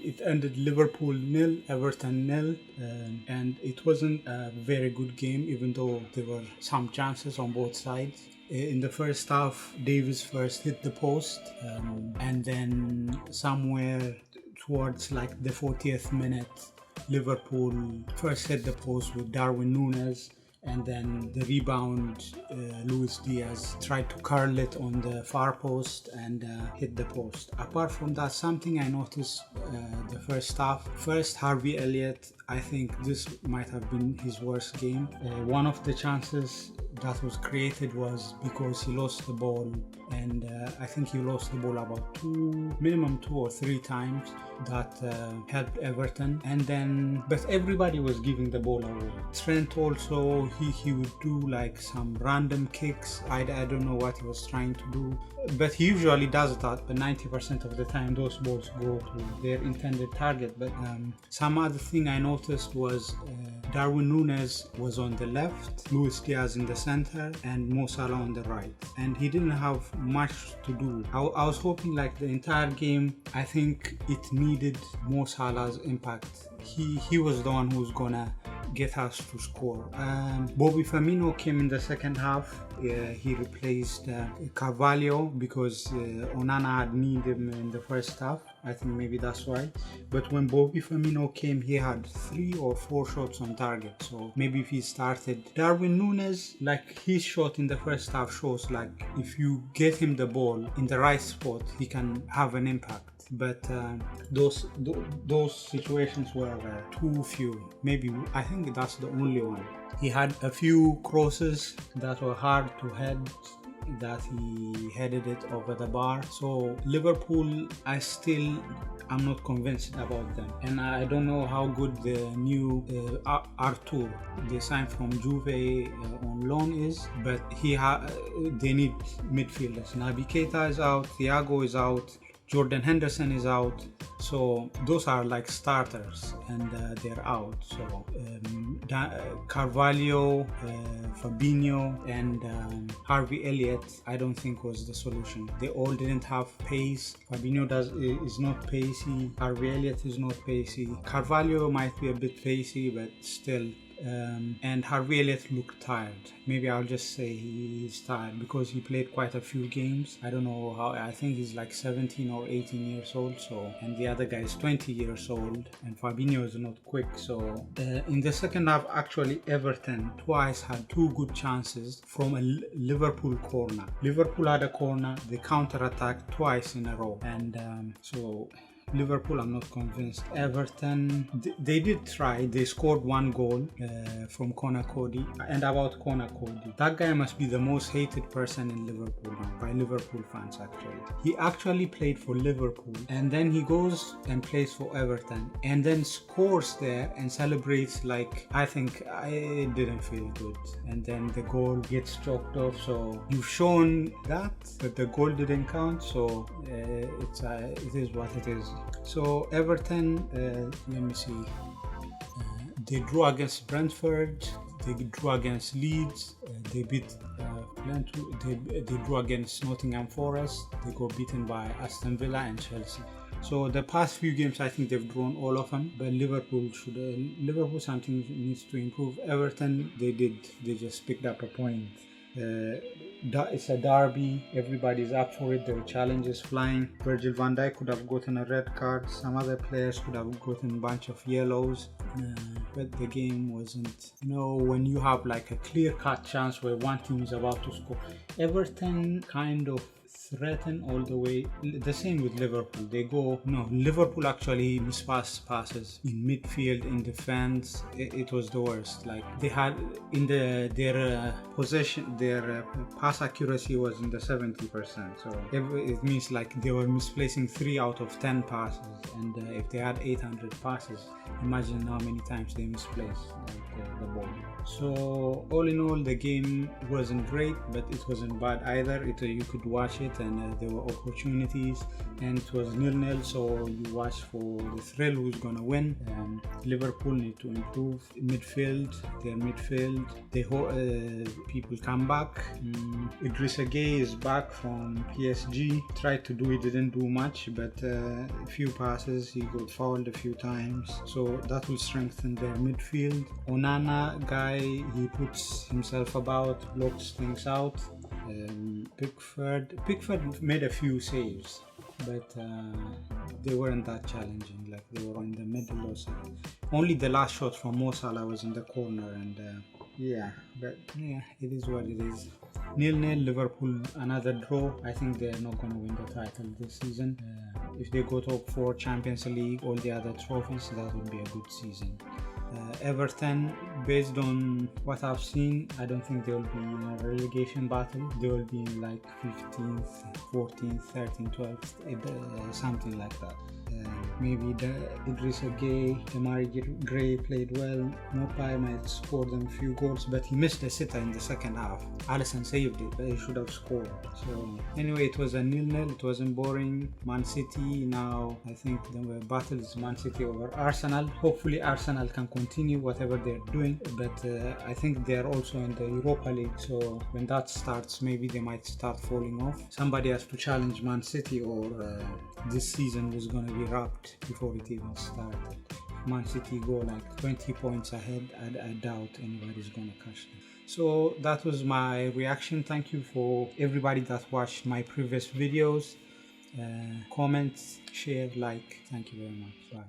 it ended Liverpool nil, Everton nil, and it wasn't a very good game, even though there were some chances on both sides. In the first half, Davis first hit the post, and then somewhere towards like the 40th minute, Liverpool first hit the post with Darwin Núñez, and then the rebound, Luis Diaz tried to curl it on the far post and hit the post. Apart from that, something I noticed the first half. First, Harvey Elliott, I think this might have been his worst game. One of the chances that was created was because he lost the ball, and I think he lost the ball about minimum two or three times. That helped Everton, but everybody was giving the ball away. Trent also, he would do like some random kicks. I don't know what he was trying to do, but he usually does that, but 90% of the time those balls go to their intended target. But some other thing I noticed was Darwin Núñez was on the left, Luis Diaz in the center, and Mo Salah on the right, and he didn't have much to do. I was hoping like the entire game, I think it needed Mo Salah's impact. He was the one who was gonna get us to score. Bobby Firmino came in the second half. He replaced Carvalho because Onana had needed him in the first half. I think maybe that's why. But when Bobby Firmino came, he had 3 or 4 shots on target. So maybe if he started Darwin Núñez, like his shot in the first half shows like if you get him the ball in the right spot, he can have an impact. But those situations were too few. Maybe I think that's the only one. He had a few crosses that were hard to head, that he headed it over the bar. So Liverpool, I'm not convinced about them, and I don't know how good the new Artur they signed from Juve on loan is, but they need midfielders. Naby Keita is out, Thiago is out, Jordan Henderson is out, so those are like starters, and they're out. So Carvalho, Fabinho, and Harvey Elliott, I don't think was the solution. They all didn't have pace. Fabinho is not pacey. Harvey Elliott is not pacey. Carvalho might be a bit pacey, but still. And Harvey Elliott looked tired. Maybe I'll just say he's tired because he played quite a few games. I don't know how. I think he's like 17 or 18 years old. So, and the other guy is 20 years old, and Fabinho is not quick. So in the second half, actually Everton twice had 2 good chances from a Liverpool corner. Liverpool had a corner, they counter-attacked twice in a row, and so Liverpool, I'm not convinced. Everton, they did try. They scored 1 goal from Conor Cody. And about Conor Cody, that guy must be the most hated person in Liverpool now, by Liverpool fans actually. He actually played for Liverpool, and then he goes and plays for Everton, and then scores there and celebrates like, I think I didn't feel good. And then the goal gets chalked off. So you've shown that, but the goal didn't count. So it is what it is. So Everton, let me see. They drew against Brentford. They drew against Leeds. They beat they drew against Nottingham Forest. They got beaten by Aston Villa and Chelsea. So the past few games, I think they've drawn all of them. But Liverpool something needs to improve. Everton, they just picked up a point. It's a derby, everybody's up for it, there are challenges flying. Virgil van Dijk could have gotten a red card, some other players could have gotten a bunch of yellows, but the game wasn't, when you have like a clear-cut chance where one team is about to score. Everton kind of threaten all the way. The same with Liverpool. Liverpool actually mispassed passes in midfield, in defense. It was the worst. Like they had in their possession, their pass accuracy was in the 70%. So it means like they were misplacing 3 out of 10 passes, and if they had 800 passes, imagine how many times they misplaced the ball. So all in all, the game wasn't great, but it wasn't bad either. You could watch it. and there were opportunities, and it was 0-0, so you watch for the thrill who's gonna win. Liverpool need to improve their midfield. People come back. Idrissa Gueye is back from PSG. Tried to do, he didn't do much, but a few passes, he got fouled a few times, so that will strengthen their midfield. Onana guy, he puts himself about, blocks things out. Pickford made a few saves, but they weren't that challenging, like they were in the middle or something. Only the last shot from Mo Salah was in the corner, and it is what it is. 0-0, Liverpool, another draw. I think they're not going to win the title this season. If they go top 4, Champions League, all the other trophies, that would be a good season. Everton, based on what I've seen, I don't think they will be in a relegation battle. They will be in like 15th, 14th, 13th, 12th, something like that. Maybe the Idrissa Gueye, Demari Gray played well. Mopai might score them a few goals, but he missed a sitter in the second half. Alisson saved it, but he should have scored. So anyway, it was a 0-0. It wasn't boring. Man City, now I think the battle is Man City over Arsenal. Hopefully Arsenal can continue whatever they're doing, but I think they're also in the Europa League, so when that starts, maybe they might start falling off. Somebody has to challenge Man City, or this season was going to be wrapped before it even started. Man City go like 20 points ahead, I doubt anybody's going to catch them. So that was my reaction. Thank you for everybody that watched my previous videos. Comment, share, like. Thank you very much. Bye.